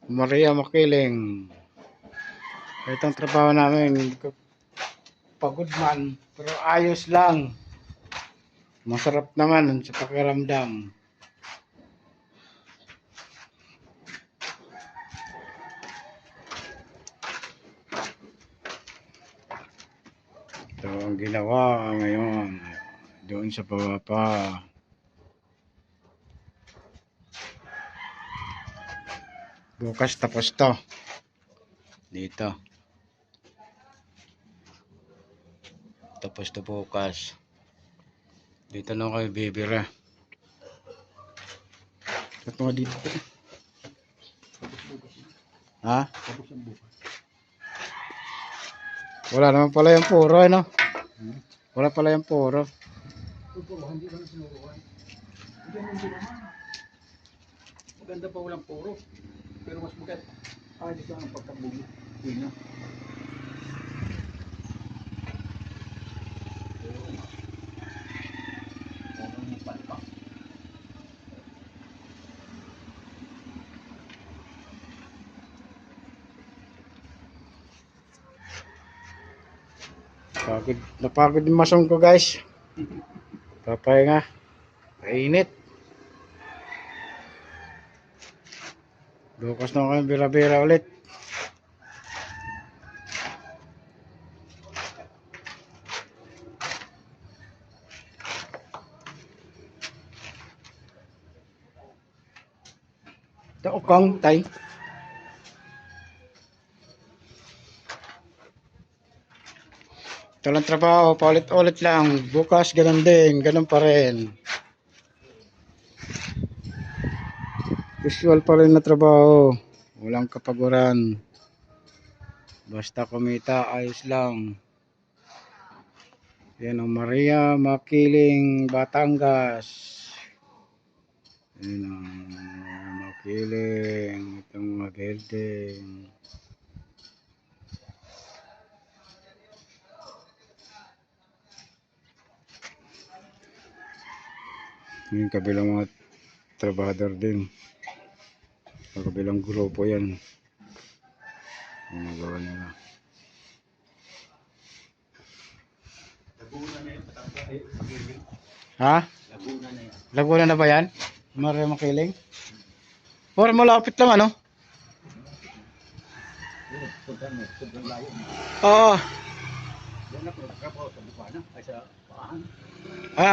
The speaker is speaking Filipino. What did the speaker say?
Maria Makiling. Itong trabaho namin, pagod man, pero ayos lang. Masarap naman sa pakiramdam. Ito ang ginawa ngayon. Doon sa baba pa. Bukas tapos to. Dito. Tapos to bukas. Dito na kayo bibira. Ito nga dito. Ha? Wala naman pala yung puro, ano? Wala pala yung puro. Hindi naman sinuruan. Hindi naman. Maganda pa walang puro. Pero mas maganda. Hindi ka ang pagkabugi. Hindi na. Napagod yung masong ko, guys. Papahinga. Mainit. Bukas na kayo bira-bira ulit. Ito ukang tay. Ito lang trabaho, paulit-ulit lang. Bukas ganun din, ganun pa rin. Usual pa rin na trabaho. Walang kapaguran. Basta kumita, ayos lang. Yan ang Maria Makiling, Batangas. Yan ang Makiling. Itong mga building. Yung kabilang mga trabador din. Sa kabilang grupo yan. Yung nagawa nila. Ha? Laguna na ba yan? Maria Makiling? Para malapit lang ano? Oo. Yan na po. Sa Bukana. Ay sa Paahan.